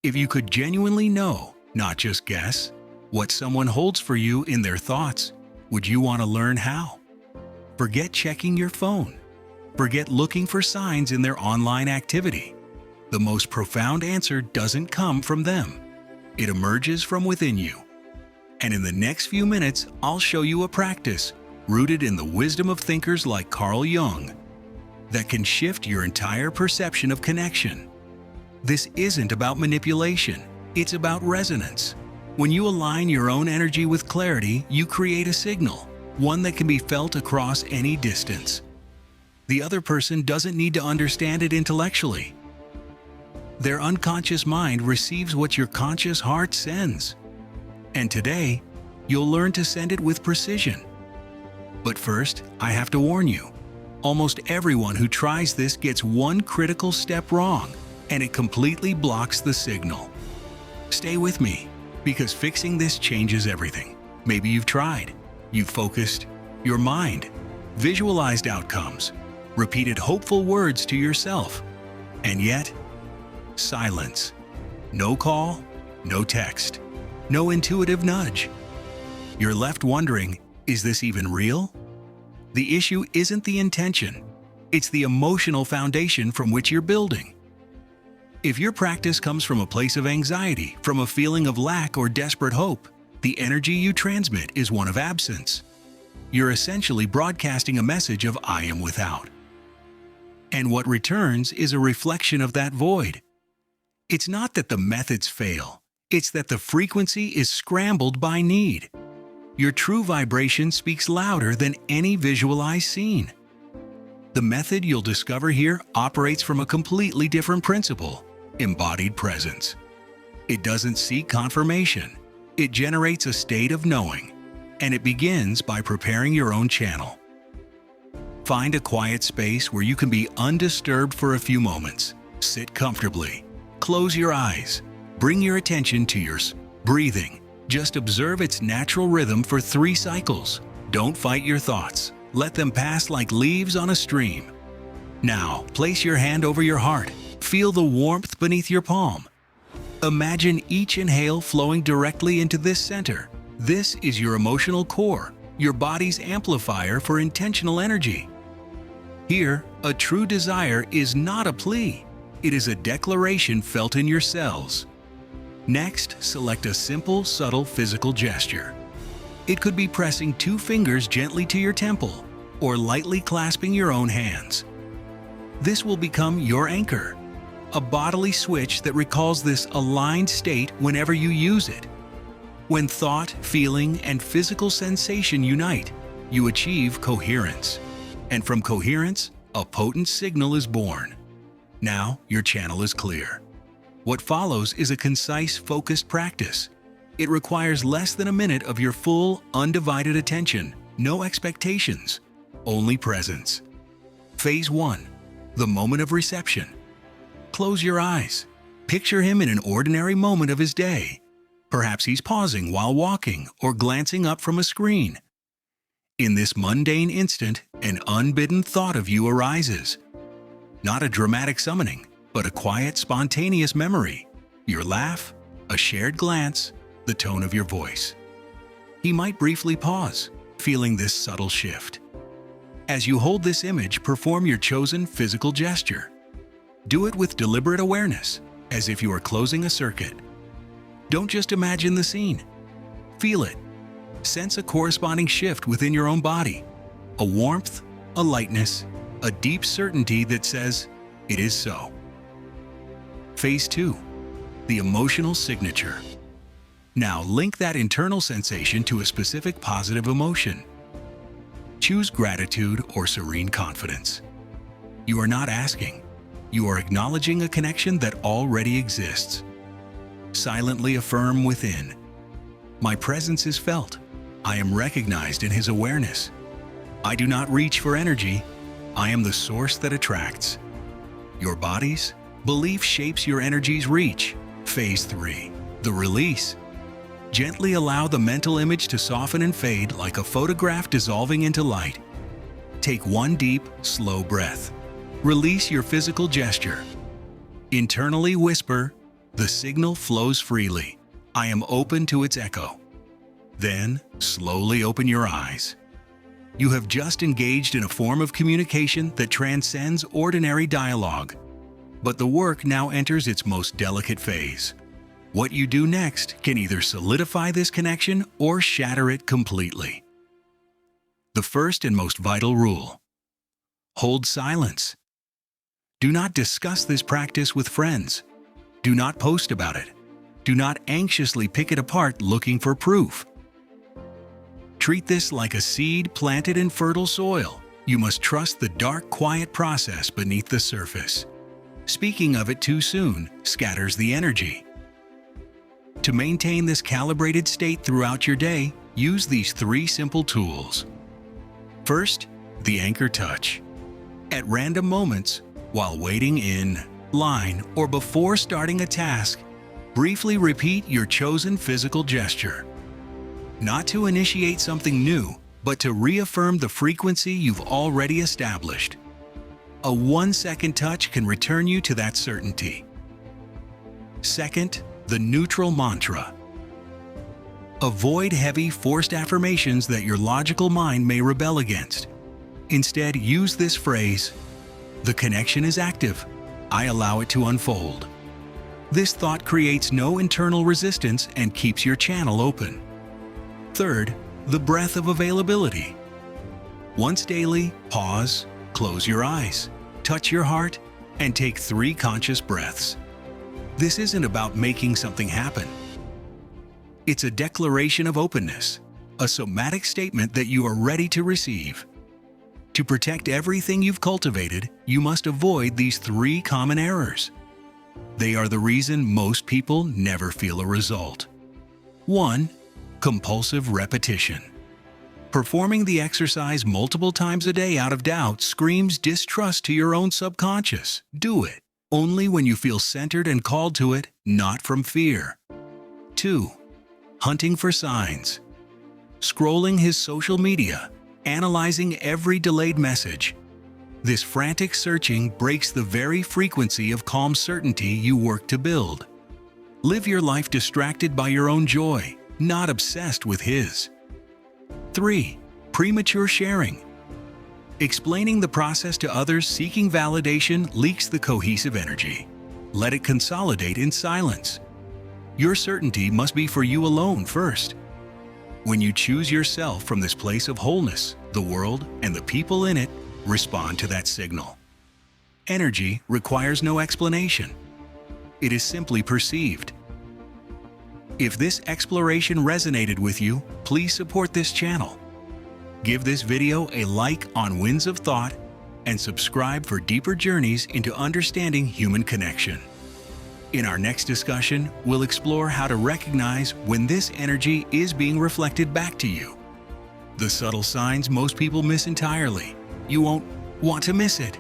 If you could genuinely know, not just guess, what someone holds for you in their thoughts, would you want to learn how? Forget checking your phone. Forget looking for signs in their online activity. The most profound answer doesn't come from them. It emerges from within you. And in the next few minutes, I'll show you a practice rooted in the wisdom of thinkers like Carl Jung that can shift your entire perception of connection. This isn't about manipulation, it's about resonance. When you align your own energy with clarity, you create a signal, one that can be felt across any distance. The other person doesn't need to understand it intellectually. Their unconscious mind receives what your conscious heart sends. And today, you'll learn to send it with precision. But first, I have to warn you, almost everyone who tries this gets one critical step wrong, and it completely blocks the signal. Stay with me, because fixing this changes everything. Maybe you've tried, you've focused your mind, visualized outcomes, repeated hopeful words to yourself, and yet, silence. No call, no text, no intuitive nudge. You're left wondering, is this even real? The issue isn't the intention, it's the emotional foundation from which you're building. If your practice comes from a place of anxiety, from a feeling of lack or desperate hope, the energy you transmit is one of absence. You're essentially broadcasting a message of "I am without." And what returns is a reflection of that void. It's not that the methods fail, it's that the frequency is scrambled by need. Your true vibration speaks louder than any visualized scene. The method you'll discover here operates from a completely different principle: embodied presence. It doesn't seek confirmation. It generates a state of knowing, and it begins by preparing your own channel. Find a quiet space where you can be undisturbed for a few moments. Sit comfortably. Close your eyes. Bring your attention to your breathing. Just observe its natural rhythm for 3 cycles. Don't fight your thoughts. Let them pass like leaves on a stream. Now, place your hand over your heart. Feel the warmth beneath your palm. Imagine each inhale flowing directly into this center. This is your emotional core, your body's amplifier for intentional energy. Here, a true desire is not a plea. It is a declaration felt in your cells. Next, select a simple, subtle physical gesture. It could be pressing 2 fingers gently to your temple, or lightly clasping your own hands. This will become your anchor, a bodily switch that recalls this aligned state whenever you use it. When thought, feeling, and physical sensation unite, you achieve coherence. And from coherence, a potent signal is born. Now, your channel is clear. What follows is a concise, focused practice. It requires less than a minute of your full, undivided attention, no expectations, only presence. Phase 1. The moment of reception. Close your eyes. Picture him in an ordinary moment of his day. Perhaps he's pausing while walking or glancing up from a screen. In this mundane instant, an unbidden thought of you arises. Not a dramatic summoning, but a quiet, spontaneous memory. Your laugh, a shared glance, the tone of your voice. He might briefly pause, feeling this subtle shift. As you hold this image, perform your chosen physical gesture. Do it with deliberate awareness, as if you are closing a circuit. Don't just imagine the scene. Feel it. Sense a corresponding shift within your own body. A warmth, a lightness, a deep certainty that says, "It is so." Phase 2. The emotional signature. Now link that internal sensation to a specific positive emotion. Choose gratitude or serene confidence. You are not asking. You are acknowledging a connection that already exists. Silently affirm within, "My presence is felt. I am recognized in his awareness. I do not reach for energy. I am the source that attracts." Your body's belief shapes your energy's reach. Phase 3. The release. Gently allow the mental image to soften and fade like a photograph dissolving into light. Take one deep, slow breath. Release your physical gesture. Internally whisper, The signal flows freely. I am open to its echo. Then, slowly open your eyes. You have just engaged in a form of communication that transcends ordinary dialogue. But the work now enters its most delicate phase. What you do next can either solidify this connection or shatter it completely. The first and most vital rule: hold silence. Do not discuss this practice with friends. Do not post about it. Do not anxiously pick it apart looking for proof. Treat this like a seed planted in fertile soil. You must trust the dark, quiet process beneath the surface. Speaking of it too soon scatters the energy. To maintain this calibrated state throughout your day, use these 3 simple tools. First, the anchor touch. At random moments, while waiting in line or before starting a task, briefly repeat your chosen physical gesture. Not to initiate something new, but to reaffirm the frequency you've already established. A 1-second touch can return you to that certainty. Second, the neutral mantra. Avoid heavy, forced affirmations that your logical mind may rebel against. Instead, use this phrase: "The connection is active. I allow it to unfold." This thought creates no internal resistance and keeps your channel open. Third, the breath of availability. Once daily, pause, close your eyes, touch your heart, and take 3 conscious breaths. This isn't about making something happen. It's a declaration of openness, a somatic statement that you are ready to receive. To protect everything you've cultivated, you must avoid these 3 common errors. They are the reason most people never feel a result. 1. Compulsive repetition. Performing the exercise multiple times a day out of doubt screams distrust to your own subconscious. Do it only when you feel centered and called to it, not from fear. 2. Hunting for signs. Scrolling his social media, analyzing every delayed message. This frantic searching breaks the very frequency of calm certainty you work to build. Live your life distracted by your own joy, not obsessed with his. 3. Premature sharing. Explaining the process to others seeking validation leaks the cohesive energy. Let it consolidate in silence. Your certainty must be for you alone first. When you choose yourself from this place of wholeness, the world and the people in it respond to that signal. Energy requires no explanation. It is simply perceived. If this exploration resonated with you, please support this channel. Give this video a like on Winds of Thought and subscribe for deeper journeys into understanding human connection. In our next discussion, we'll explore how to recognize when this energy is being reflected back to you. The subtle signs most people miss entirely. You won't want to miss it.